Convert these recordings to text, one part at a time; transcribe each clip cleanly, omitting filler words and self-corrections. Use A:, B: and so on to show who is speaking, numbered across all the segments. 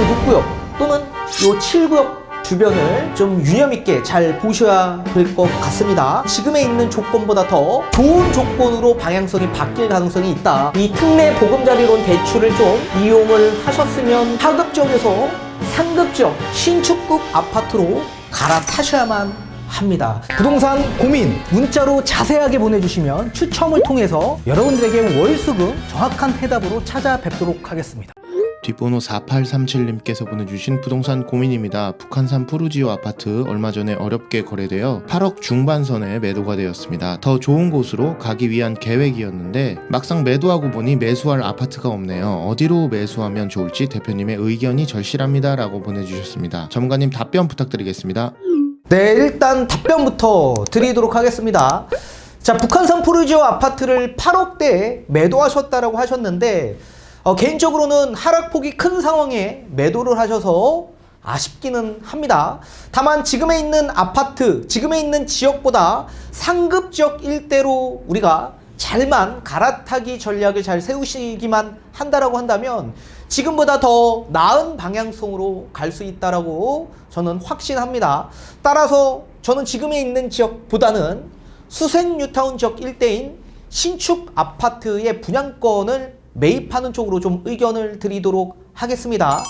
A: 요 6구역 또는 요 7구역 주변을 좀 유념 있게 잘 보셔야 될 것 같습니다. 지금에 있는 조건보다 더 좋은 조건으로 방향성이 바뀔 가능성이 있다. 이 특례 보금자리론 대출을 좀 이용을 하셨으면 하급지역에서 상급지역 신축급 아파트로 갈아타셔야만 합니다. 부동산 고민 문자로 자세하게 보내주시면 추첨을 통해서 여러분들에게 월수금 정확한 해답으로 찾아뵙도록 하겠습니다.
B: 뒷번호 4837님께서 보내주신 부동산 고민입니다. 북한산 푸르지오 아파트 얼마 전에 어렵게 거래되어 8억 중반선에 매도가 되었습니다. 더 좋은 곳으로 가기 위한 계획이었는데 막상 매도하고 보니 매수할 아파트가 없네요. 어디로 매수하면 좋을지 대표님의 의견이 절실합니다 라고 보내주셨습니다. 전문가님 답변 부탁드리겠습니다.
A: 네, 일단 답변부터 드리도록 하겠습니다. 자, 북한산 푸르지오 아파트를 8억대에 매도하셨다라고 하셨는데 개인적으로는 하락폭이 큰 상황에 매도를 하셔서 아쉽기는 합니다. 다만 지금에 있는 아파트, 지금에 있는 지역보다 상급 지역 일대로 우리가 잘만 갈아타기 전략을 잘 세우시기만 한다라고 한다면 지금보다 더 나은 방향성으로 갈 수 있다라고 저는 확신합니다. 따라서 저는 지금에 있는 지역보다는 수색 뉴타운 지역 일대인 신축 아파트의 분양권을 매입하는 쪽으로 좀 의견을 드리도록 하겠습니다.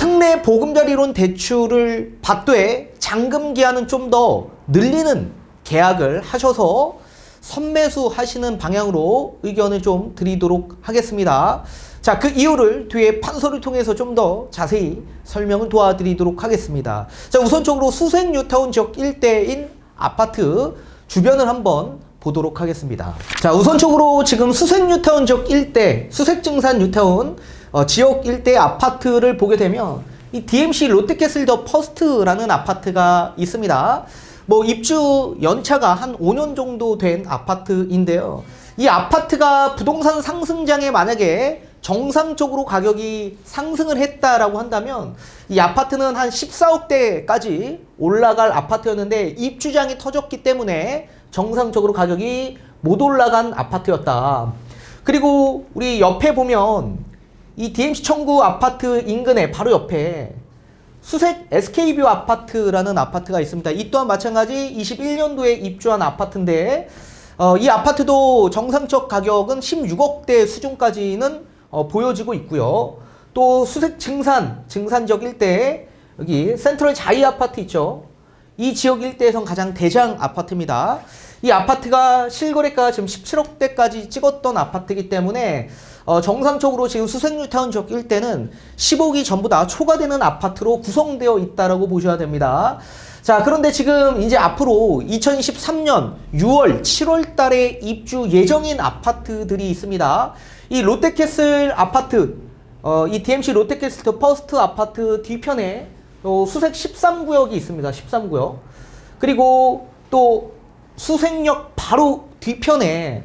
A: 특례 보금자리론 대출을 받되 잔금 기한은 좀 더 늘리는 계약을 하셔서 선매수 하시는 방향으로 의견을 좀 드리도록 하겠습니다. 자, 그 이유를 뒤에 판서를 통해서 좀 더 자세히 설명을 도와드리도록 하겠습니다. 자, 우선적으로 수색 뉴타운 지역 일대인 아파트 주변을 한번 보도록 하겠습니다. 자, 우선적으로 지금 수색 뉴타운 지역 일대, 수색증산 뉴타운 지역 일대 아파트를 보게 되면 이 DMC 롯데캐슬 더 퍼스트라는 아파트가 있습니다. 뭐 입주 연차가 한 5년 정도 된 아파트인데요. 이 아파트가 부동산 상승장에 만약에 정상적으로 가격이 상승을 했다라고 한다면 이 아파트는 한 14억대까지 올라갈 아파트였는데 입주장이 터졌기 때문에 정상적으로 가격이 못 올라간 아파트였다. 그리고 우리 옆에 보면 이 DMC 청구 아파트 인근에 바로 옆에 수색 SK뷰 아파트라는 아파트가 있습니다. 이 또한 마찬가지 21년도에 입주한 아파트인데 이 아파트도 정상적 가격은 16억대 수준까지는 보여지고 있고요. 또 수색 증산적 일대에 여기 센트럴 자이 아파트 있죠. 이 지역 일대에선 가장 대장 아파트입니다. 이 아파트가 실거래가가 지금 17억대까지 찍었던 아파트이기 때문에 정상적으로 지금 수색 뉴타운 지역 일대는 10억이 전부 다 초과되는 아파트로 구성되어 있다라고 보셔야 됩니다. 자, 그런데 지금 이제 앞으로 2023년 6월, 7월 달에 입주 예정인 아파트들이 있습니다. 이 롯데캐슬 아파트, 이 DMC 롯데캐슬 더 퍼스트 아파트 뒤편에 수색 13구역이 있습니다. 13구역. 그리고 또 수색역 바로 뒤편에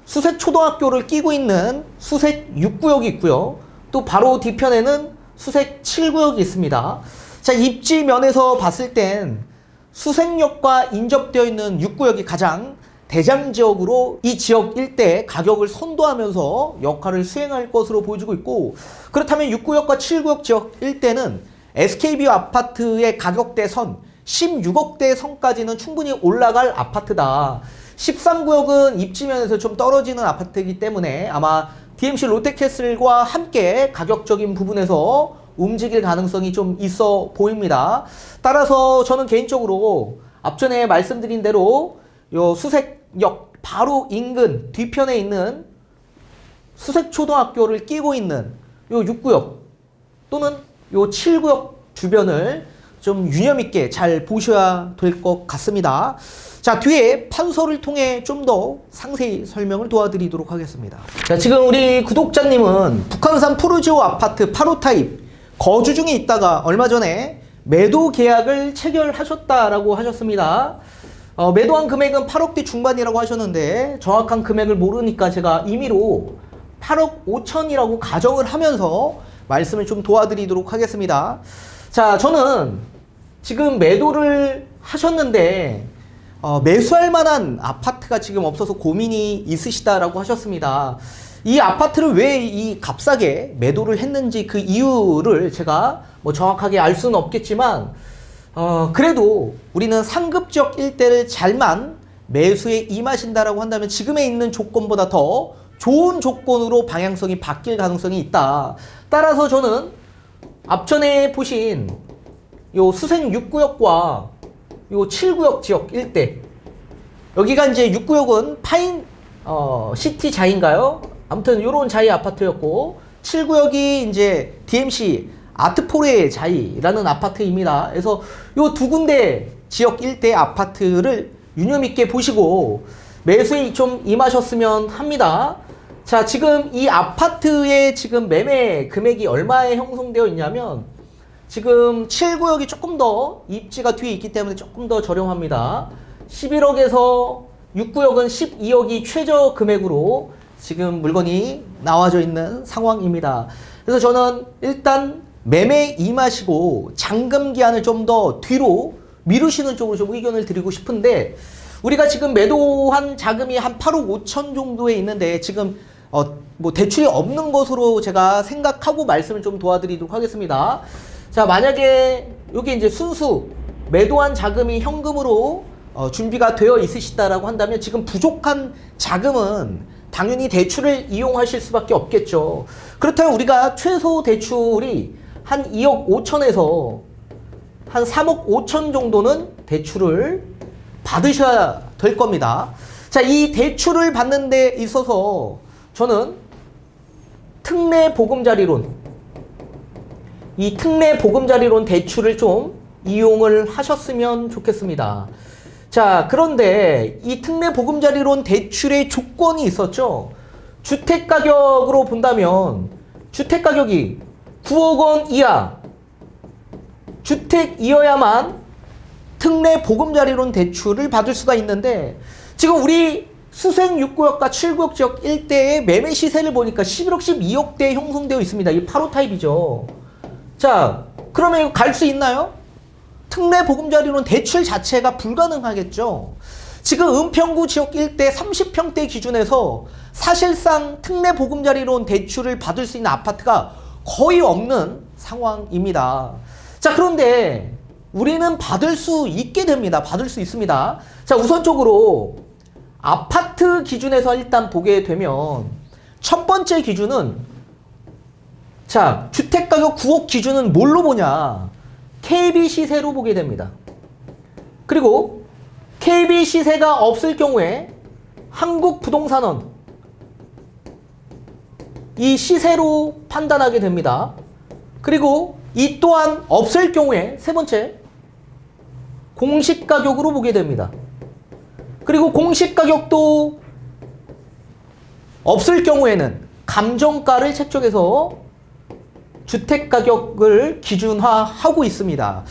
A: 수색 초등학교를 끼고 있는 수색 6구역이 있고요. 또 바로 뒤편에는 수색 7구역이 있습니다. 자, 입지 면에서 봤을 땐 수색역과 인접되어 있는 6구역이 가장 대장 지역으로 이 지역 일대의 가격을 선도하면서 역할을 수행할 것으로 보여지고 있고, 그렇다면 6구역과 7구역 지역 일대는 SK뷰 아파트의 가격대 선 16억대 선까지는 충분히 올라갈 아파트다. 13구역은 입지면에서 좀 떨어지는 아파트이기 때문에 아마 DMC 롯데캐슬과 함께 가격적인 부분에서 움직일 가능성이 좀 있어 보입니다. 따라서 저는 개인적으로 앞전에 말씀드린 대로 요 수색역 바로 인근 뒤편에 있는 수색초등학교를 끼고 있는 요 6구역 또는 요 7구역 주변을 좀 유념 있게 잘 보셔야 될 것 같습니다. 자, 뒤에 판서를 통해 좀 더 상세히 설명을 도와드리도록 하겠습니다. 자, 지금 우리 구독자님은 북한산 푸르지오 아파트 8호 타입 거주 중에 있다가 얼마 전에 매도 계약을 체결하셨다라고 하셨습니다. 매도한 금액은 8억대 중반이라고 하셨는데 정확한 금액을 모르니까 제가 임의로 8억 5천이라고 가정을 하면서 말씀을 좀 도와드리도록 하겠습니다. 자, 저는 지금 매도를 하셨는데 매수할 만한 아파트가 지금 없어서 고민이 있으시다라고 하셨습니다. 이 아파트를 왜 이 값싸게 매도를 했는지 그 이유를 제가 뭐 정확하게 알 수는 없겠지만 그래도 우리는 상급지역 일대를 잘만 매수에 임하신다라고 한다면 지금에 있는 조건보다 더 좋은 조건으로 방향성이 바뀔 가능성이 있다. 따라서 저는 앞전에 보신 요 수생 6구역과 요 7구역 지역 일대, 여기가 이제 6구역은 파인 시티 자인가요? 아무튼 요런 자이 아파트였고 7구역이 이제 DMC 아트포레 자이라는 아파트입니다. 그래서 요 두 군데 지역 일대 아파트를 유념 있게 보시고 매수에 좀 임하셨으면 합니다. 자, 지금 이 아파트의 지금 매매 금액이 얼마에 형성되어 있냐면 지금 7구역이 조금 더 입지가 뒤에 있기 때문에 조금 더 저렴합니다. 11억에서 6구역은 12억이 최저 금액으로 지금 물건이 나와져 있는 상황입니다. 그래서 저는 일단 매매에 임하시고 잔금 기한을 좀 더 뒤로 미루시는 쪽으로 좀 의견을 드리고 싶은데, 우리가 지금 매도한 자금이 한 8억 5천 정도에 있는데 지금 뭐 대출이 없는 것으로 제가 생각하고 말씀을 좀 도와드리도록 하겠습니다. 자, 만약에 여기 이제 순수 매도한 자금이 현금으로 준비가 되어 있으시다라고 한다면 지금 부족한 자금은 당연히 대출을 이용하실 수밖에 없겠죠. 그렇다면 우리가 최소 대출이 한 2억 5천에서 한 3억 5천 정도는 대출을 받으셔야 될 겁니다. 자, 이 대출을 받는 데 있어서 저는 특례 보금자리론, 이 특례 보금자리론 대출을 좀 이용을 하셨으면 좋겠습니다. 자, 그런데 이 특례 보금자리론 대출의 조건이 있었죠. 주택가격으로 본다면 주택가격이 9억 원 이하 주택이어야만 특례 보금자리론 대출을 받을 수가 있는데, 지금 우리 수생 6구역과 7구역 지역 일대의 매매 시세를 보니까 11억, 12억대에 형성되어 있습니다. 이 8호 타입이죠. 자, 그러면 이거 갈 수 있나요? 특례 보금자리론 대출 자체가 불가능하겠죠. 지금 은평구 지역 일대 30평대 기준에서 사실상 특례 보금자리론 대출을 받을 수 있는 아파트가 거의 없는 상황입니다. 자, 그런데 우리는 받을 수 있게 됩니다. 받을 수 있습니다. 자, 우선적으로 아파트 기준에서 일단 보게 되면 첫 번째 기준은, 자, 주택가격 9억 기준은 뭘로 보냐? KB 시세로 보게 됩니다. 그리고 KB 시세가 없을 경우에 한국부동산원 이 시세로 판단하게 됩니다. 그리고 이 또한 없을 경우에 세 번째, 공시가격으로 보게 됩니다. 그리고 공시가격도 없을 경우에는 감정가를 책정해서 주택가격을 기준화하고 있습니다.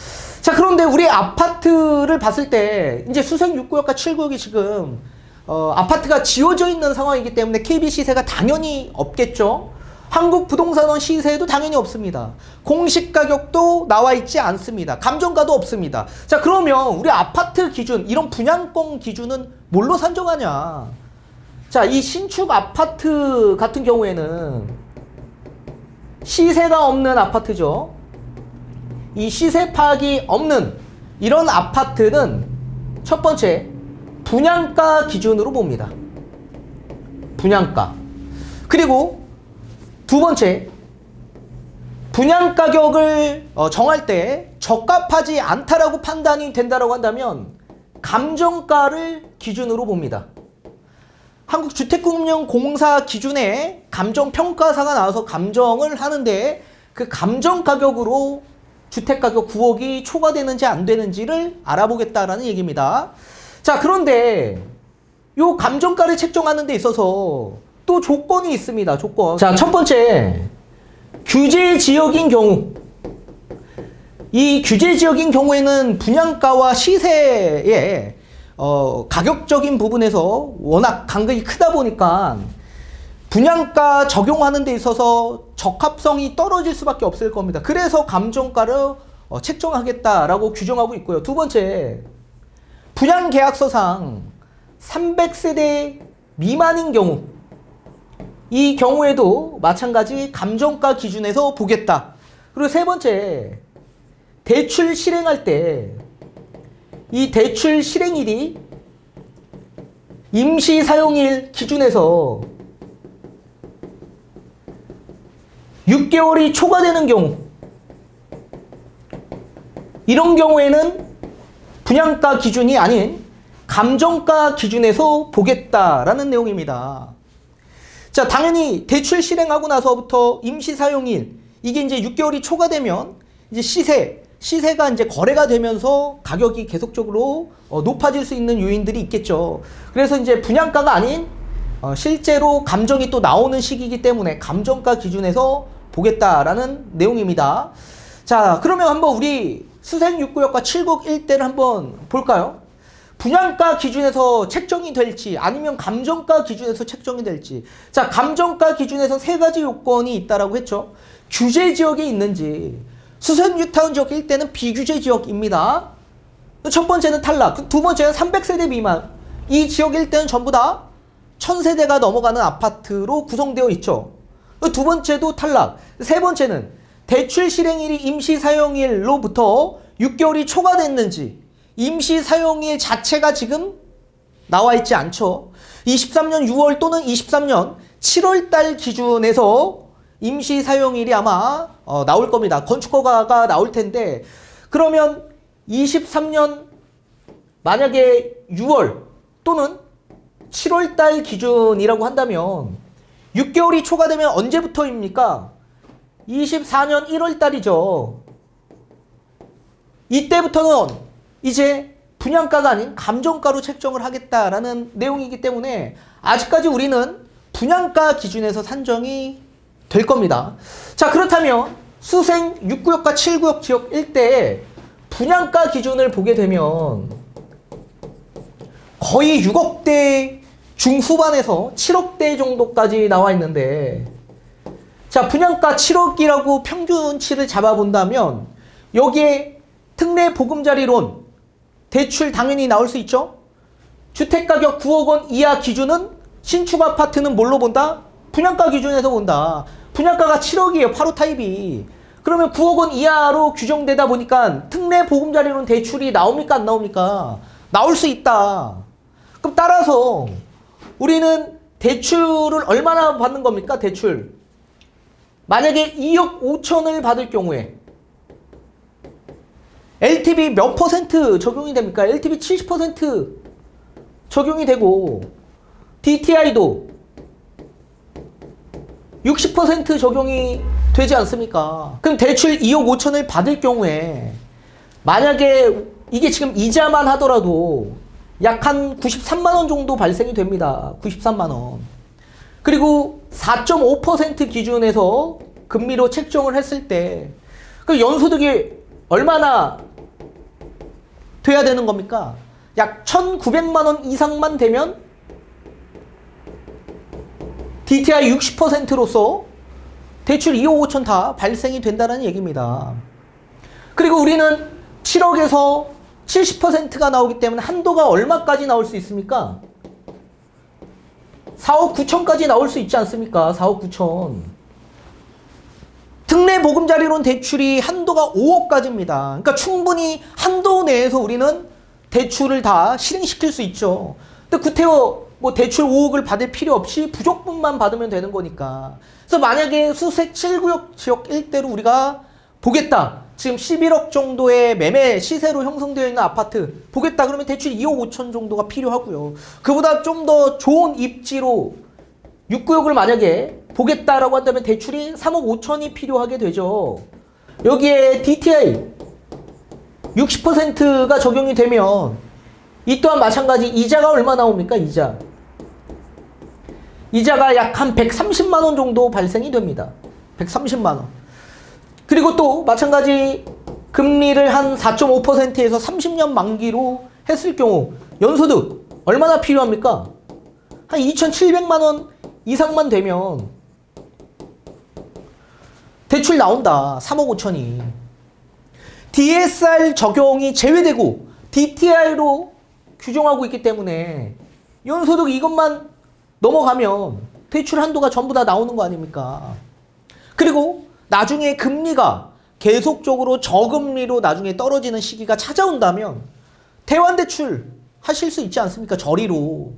A: 자, 그런데 우리 아파트를 봤을 때 이제 수생 6구역과 7구역이 지금 아파트가 지어져 있는 상황이기 때문에 KB 시세가 당연히 없겠죠. 한국부동산원 시세도 당연히 없습니다. 공시가격도 나와 있지 않습니다. 감정가도 없습니다. 자, 그러면 우리 아파트 기준, 이런 분양권 기준은 뭘로 산정하냐? 자, 이 신축 아파트 같은 경우에는 시세가 없는 아파트죠. 이 시세 파악이 없는 이런 아파트는 첫 번째, 분양가 기준으로 봅니다. 분양가. 그리고 두 번째, 분양가격을 정할 때 적합하지 않다라고 판단이 된다라고 한다면 감정가를 기준으로 봅니다. 한국주택금융공사 기준에 감정평가사가 나와서 감정을 하는데 그 감정가격으로 주택가격 9억이 초과되는지 안 되는지를 알아보겠다라는 얘기입니다. 자, 그런데 요 감정가를 책정하는 데 있어서 또 조건이 있습니다. 조건. 자, 첫 번째, 규제 지역인 경우. 이 규제 지역인 경우에는 분양가와 시세의 가격적인 부분에서 워낙 간극이 크다 보니까 분양가 적용하는 데 있어서 적합성이 떨어질 수밖에 없을 겁니다. 그래서 감정가를 책정하겠다라고 규정하고 있고요. 두 번째, 분양계약서상 300세대 미만인 경우, 이 경우에도 마찬가지 감정가 기준에서 보겠다. 그리고 세 번째, 대출 실행할 때 이 대출 실행일이 임시 사용일 기준에서 6개월이 초과되는 경우, 이런 경우에는 분양가 기준이 아닌 감정가 기준에서 보겠다라는 내용입니다. 자, 당연히 대출 실행하고 나서부터 임시 사용일, 이게 이제 6개월이 초과되면 이제 시세가 이제 거래가 되면서 가격이 계속적으로 높아질 수 있는 요인들이 있겠죠. 그래서 이제 분양가가 아닌 실제로 감정이 또 나오는 시기이기 때문에 감정가 기준에서 보겠다라는 내용입니다. 자, 그러면 한번 우리 수생 6구역과 7구역 일대를 한번 볼까요? 분양가 기준에서 책정이 될지 아니면 감정가 기준에서 책정이 될지. 자, 감정가 기준에서 세 가지 요건이 있다라고 했죠. 규제 지역에 있는지, 수생 뉴타운 지역 일대는 비규제 지역입니다. 첫 번째는 탈락, 두 번째는 300세대 미만. 이 지역 일대는 전부 다 1000세대가 넘어가는 아파트로 구성되어 있죠. 두 번째도 탈락. 세 번째는 대출 실행일이 임시 사용일로부터 6개월이 초과됐는지, 임시 사용일 자체가 지금 나와 있지 않죠. 23년 6월 또는 23년 7월 달 기준에서 임시 사용일이 아마 나올 겁니다. 건축허가가 나올 텐데, 그러면 23년 만약에 6월 또는 7월 달 기준이라고 한다면 6개월이 초과되면 언제부터입니까? 24년 1월 달이죠. 이때부터는 이제 분양가가 아닌 감정가로 책정을 하겠다라는 내용이기 때문에 아직까지 우리는 분양가 기준에서 산정이 될 겁니다. 자, 그렇다면 수생 6구역과 7구역 지역 일대의 분양가 기준을 보게 되면 거의 6억대 중후반에서 7억대 정도까지 나와 있는데, 자, 분양가 7억이라고 평균치를 잡아본다면 여기에 특례 보금자리론 대출 당연히 나올 수 있죠. 주택가격 9억 원 이하 기준은 신축 아파트는 뭘로 본다? 분양가 기준에서 본다. 분양가가 7억이에요. 8호 타입이. 그러면 9억 원 이하로 규정되다 보니까 특례 보금자리론 대출이 나옵니까? 안 나옵니까? 나올 수 있다. 그럼 따라서 우리는 대출을 얼마나 받는 겁니까? 대출. 만약에 2억 5천을 받을 경우에 LTV 몇 퍼센트 적용이 됩니까? LTV 70% 적용이 되고 DTI도 60% 적용이 되지 않습니까? 그럼 대출 2억 5천을 받을 경우에 만약에 이게 지금 이자만 하더라도 약 한 93만 원 정도 발생이 됩니다. 93만 원. 그리고 4.5% 기준에서 금리로 책정을 했을 때 그 연소득이 얼마나 돼야 되는 겁니까? 약 1,900만 원 이상만 되면 DTI 60%로서 대출 2억 5천 다 발생이 된다는 얘기입니다. 그리고 우리는 7억에서 70%가 나오기 때문에 한도가 얼마까지 나올 수 있습니까? 4억 9천까지 나올 수 있지 않습니까? 4억 9천. 특례 보금자리론 대출이 한도가 5억까지입니다. 그러니까 충분히 한도 내에서 우리는 대출을 다 실행시킬 수 있죠. 근데 구태여 뭐 대출 5억을 받을 필요 없이 부족분만 받으면 되는 거니까. 그래서 만약에 수색 7구역 지역 일대로 우리가 보겠다. 지금 11억 정도의 매매 시세로 형성되어 있는 아파트 보겠다. 그러면 대출 2억 5천 정도가 필요하고요. 그보다 좀 더 좋은 입지로 6구역을 만약에 보겠다라고 한다면 대출이 3억 5천이 필요하게 되죠. 여기에 DTI 60%가 적용이 되면 이 또한 마찬가지 이자가 얼마 나옵니까? 이자가 약 한 130만 원 정도 발생이 됩니다. 130만 원. 그리고 또 마찬가지 금리를 한 4.5%에서 30년 만기로 했을 경우 연소득 얼마나 필요합니까? 한 2,700만 원 이상만 되면 대출 나온다. 3억 5천이. DSR 적용이 제외되고 DTI로 규정하고 있기 때문에 연소득 이것만 넘어가면 대출 한도가 전부 다 나오는 거 아닙니까? 그리고 나중에 금리가 계속적으로 저금리로 나중에 떨어지는 시기가 찾아온다면 대환대출 하실 수 있지 않습니까? 저리로.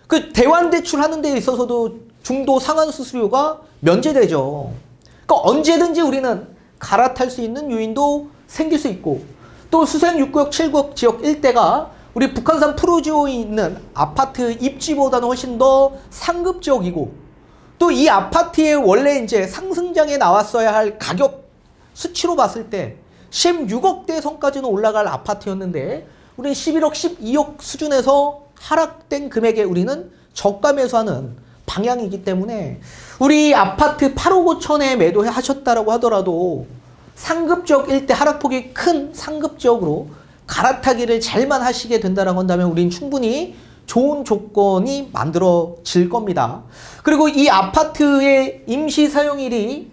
A: 그 대환대출 하는 데 있어서도 중도 상환 수수료가 면제되죠. 그러니까 언제든지 우리는 갈아탈 수 있는 요인도 생길 수 있고, 또 수생 6구역, 7구역 지역 일대가 우리 북한산 푸르지오에 있는 아파트 입지보다는 훨씬 더 상급 지역이고, 또 이 아파트의 원래 이제 상승장에 나왔어야 할 가격 수치로 봤을 때 16억대 선까지는 올라갈 아파트였는데 우리는 11억, 12억 수준에서 하락된 금액에 우리는 저가 매수하는 방향이기 때문에 우리 아파트 8억 5천에 매도하셨다라고 하더라도 상급지역 일대 하락폭이 큰 상급지역으로 갈아타기를 잘만 하시게 된다라고 한다면 우리는 충분히 좋은 조건이 만들어질 겁니다. 그리고 이 아파트의 임시 사용일이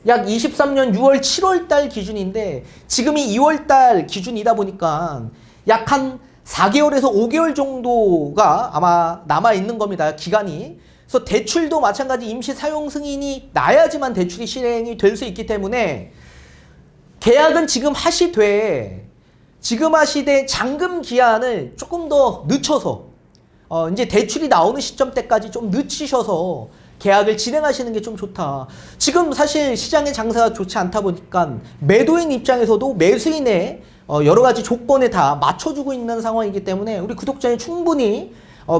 A: 약 23년 6월, 7월 달 기준인데 지금이 2월 달 기준이다 보니까 약 한 4개월에서 5개월 정도가 아마 남아있는 겁니다. 기간이. 그래서 대출도 마찬가지 임시 사용 승인이 나야지만 대출이 실행이 될 수 있기 때문에 계약은 지금 하시되 잔금 기한을 조금 더 늦춰서 이제 대출이 나오는 시점 때까지 좀 늦추셔서 계약을 진행하시는 게 좀 좋다. 지금 사실 시장의 장사가 좋지 않다 보니까 매도인 입장에서도 매수인의 여러 가지 조건에 다 맞춰주고 있는 상황이기 때문에 우리 구독자님 충분히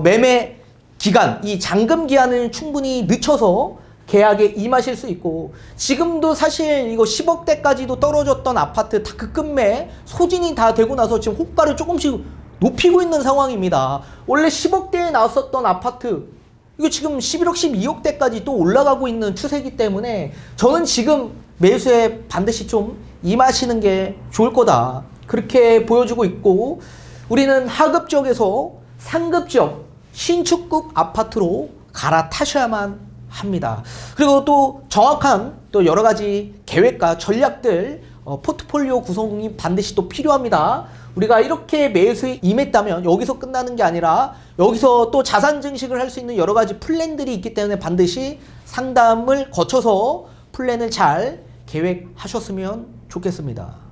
A: 매매 기간, 이 잔금 기한을 충분히 늦춰서 계약에 임하실 수 있고, 지금도 사실 이거 10억대까지도 떨어졌던 아파트 다 급매 소진이 다 되고 나서 지금 호가를 조금씩 높이고 있는 상황입니다. 원래 10억대에 나왔었던 아파트 이거 지금 11억, 12억대까지 또 올라가고 있는 추세이기 때문에 저는 지금 매수에 반드시 좀 임하시는 게 좋을 거다. 그렇게 보여주고 있고, 우리는 하급 지역에서 상급 지역 신축급 아파트로 갈아타셔야만 합니다. 그리고 또 정확한 또 여러 가지 계획과 전략들, 포트폴리오 구성이 반드시 또 필요합니다. 우리가 이렇게 매수에 임했다면 여기서 끝나는 게 아니라 여기서 또 자산 증식을 할 수 있는 여러 가지 플랜들이 있기 때문에 반드시 상담을 거쳐서 플랜을 잘 계획하셨으면 좋겠습니다.